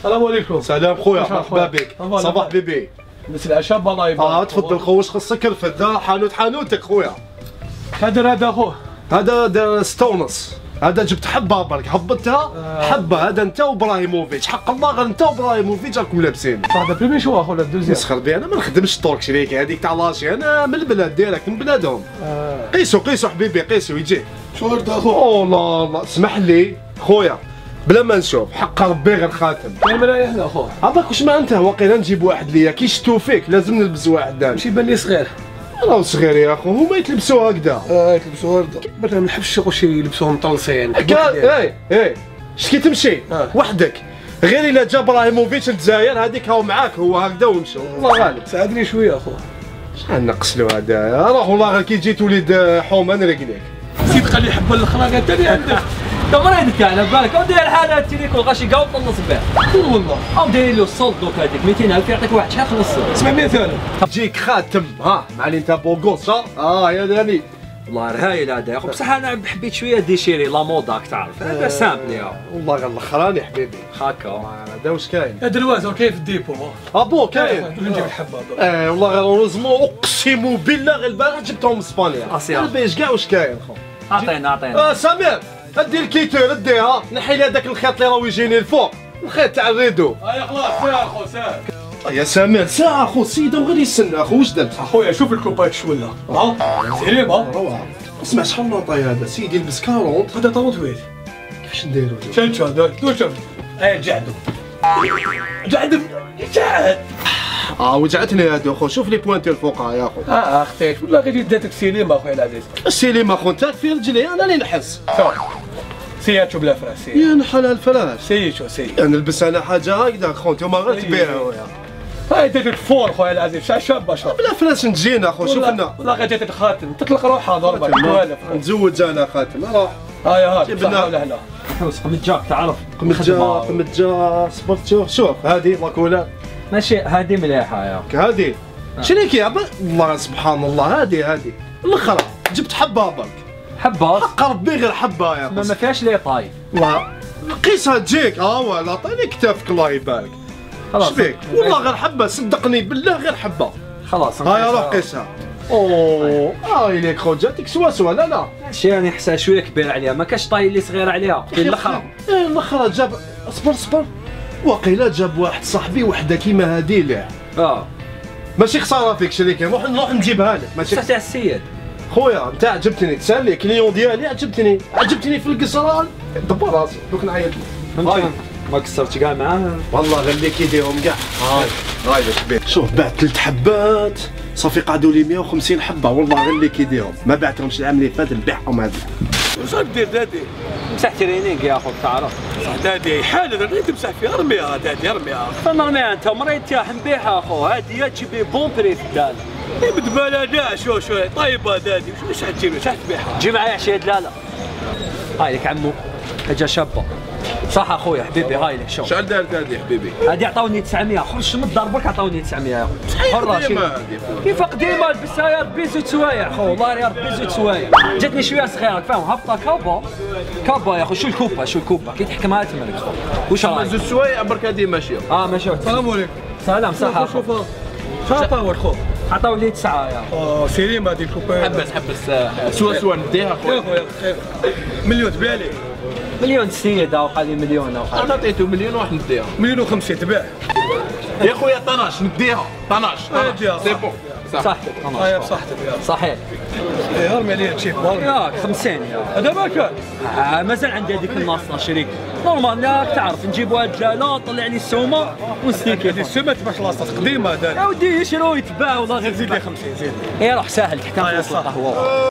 السلام عليكم. سلام خويا، مرحبا بك. صباح بيبي. مثل العشاء الله يبارك. تفضل خو، واش خصك رفد؟ حانوتك خويا. هذا خوه. هذا 6.5. هذا جبت حبه برك هبطتها حبه. هذا انت وابراهيموفيتش، حق الله غير انت وابراهيموفيتش راكم لابسين. هذا بريمي شو اخو الدوزيام. مسخر بي، انا ما نخدمش طورك شريكي هذيك تاع لاشي، انا من البلاد ديالك من بلادهم. قيسوا حبيبي قيسوا يجي. شو ورد اخو؟ اوه لا اسمح لي خويا بلا ما نشوف، حق ربي غير خاتم. كاين مرايح هنا اخو. هذاك واش ما انت واقيلا نجيب واحد ليا كي شتو فيك لازم نلبس واحد داني. ماشي يبان لي صغير. راهو صغير يا اخو، هما يتلبسوا هكذا. يتلبسوا هكذا. ما نحبش شي يلبسوهم مطلسين. شكي تمشي وحدك غير الا جا ابراهيموفيتش للجزائر هذيك هاو معاك هو هكذا ومشوا. والله غالب ساعدني شويه اخو. شحال نقصلو هذا راه والله غير كي جيت توليد حومه نرقليك. سيد قال لي حب الاخلاق انت اللي عندك. تمرينك على بالك او دير الحاله التليفون غاشي كاع وطلص به. والله او داير له الصلد دوك هذيك 200,000 يعطيك واحد شحال خلص 700,000. تجيك خاتم معلي انت بوغوس يا داني. والله هايل هذا يا اخو، بصح انا حبيت شويه ديشيري لا موضاك تعرف هذا سامبل يا والله غير الاخراني حبيبي هكا. هذا واش كاين؟ يا دروازه كيف الديبو؟ ابو كاين نجيب الحبه. والله غير روزمون اقسم بالله غير البارح جبتهم من اسبانيا. البيج كاع واش كاين خو؟ اعطينا سمير ادي الكيتور اديها نحي لي هذاك الخيط اللي راهو يجيني الفوق، الخيط تاع الريدو. خلاص ساعه اخو ساعه. يا سمير ساعه اخو، السيده وغير يستنى اخو. واش درت اخويا؟ شوف الكوبايات شوله سليم روعه. اسمع شحال نعطي هذا سيدي يلبس 40. هذا 38. كيفاش نديرو؟ شنو هذا؟ شوف جعدو جعد. وجعتني هادو خو. شوف لي بوانتي الفوق يا اخو. اختيت والله غير داتك سينما اخويا العزيز. السينما خو انت في رجلي انا اللي نحس. سياتو بلا فراس يا نحل الفراش. سيتو نلبس انا حاجه هكذا خو، نتوما غير تبيعوا يا. هاي ديت الفور خويا العزيز شابه شوف. بلا فراس نجينا اخو. شوف لنا والله غير ديت الخاتم تطلق روحها ضربه توالف. نتزوج انا خاتم روح. هاك جبنا لهنا قمت تعرف قمت جا صبرت. شوف هذه لاكولا ماشي هذه مليحه يا هذه شريكي والله سبحان الله. هذه الاخرى جبت حبه برك. حبه حق ربي غير حبه يا ما فيهاش لي طاي. لا قيسها تجيك ولا عطيني كتافك الله يبارك. خلاص شبيك والله غير حبه صدقني بالله غير حبه. خلاص هيا روح قيسها. ليك خو جاتك سوا لا شي يعني حسها شويه كبير عليها، ما كاش طاي اللي صغير عليها. الاخرى الاخرى جاب صبر وقيلا جاب واحد صاحبي وحده كيما هادي له. ماشي خساره فيك شريكي، نروح نجيبها لك. ماشي تاع السيد خويا انت عجبتني تسالي كليون ديالي عجبتني في القصران. دبر راسي دوك نعيط لك. ما قصرتش كاع معاه والله غير اللي كيديرهم كاع. هاي باش شوف بعت 3 حبات صافي قعدوا لي 150 حبه والله غير اللي كيديرهم. ما بعتهمش العام اللي فات نبيعهم هذا. واش غدير دادي؟ مسح ترينينغ يا اخو تعرف. صح دادي حال هذا اللي تمسح فيها ارميها دادي ارميها. فنرميها انت مريض تاع نبيعها اخو. هذه تجيب لي بون بري في الدال. بدبالة لا شو طيبه دادي واش حتجيب واش حتبيعها؟ جي معايا عشيه دلاله. هاي لك عمو حاجه شابه صح اخويا حبيبي. هاي لك شوف شحال دارت هذه حبيبي؟ هذه عطاوني 900. خرجت من الدار برك عطاوني 900 يا اخو. حره كيف قديمه لبسها يا ربي زوج سوايع خو. والله يا ربي زوج سوايع. جاتني شويه صغيره فاهم هبطه كابا يا اخو. شو الكوبه كي تحكمها تملك خو. واش رايك؟ زوج سوايع برك هذه ماشيه. ماشيه. السلام عليكم. سلام صح. شوف عطاو الخو. عطاو لي 9 يا سليم هذه الكوبايه. حبس سوا نديها خويا. مليون تبيع لي. مليون سيد او قال لي مليون او انا عطيته مليون واحد نديها. مليون و50 تباع يا خويا 12 نديها 12 سي بون. صحتك صحتك صحيح. ارمي عليها تشيك ياك 50 يا هذا ما كان. مازال عندي هذيك الناصه شريك نورمال. ياك تعرف نجيب واحد دلاله طلع لي السومه ونستيكي. هذه السومه تباش لاصه قديمه هذا. يا ودي يشرو يتباع والله غير زيد لي 50 زيد. روح ساهل تحت القهوه.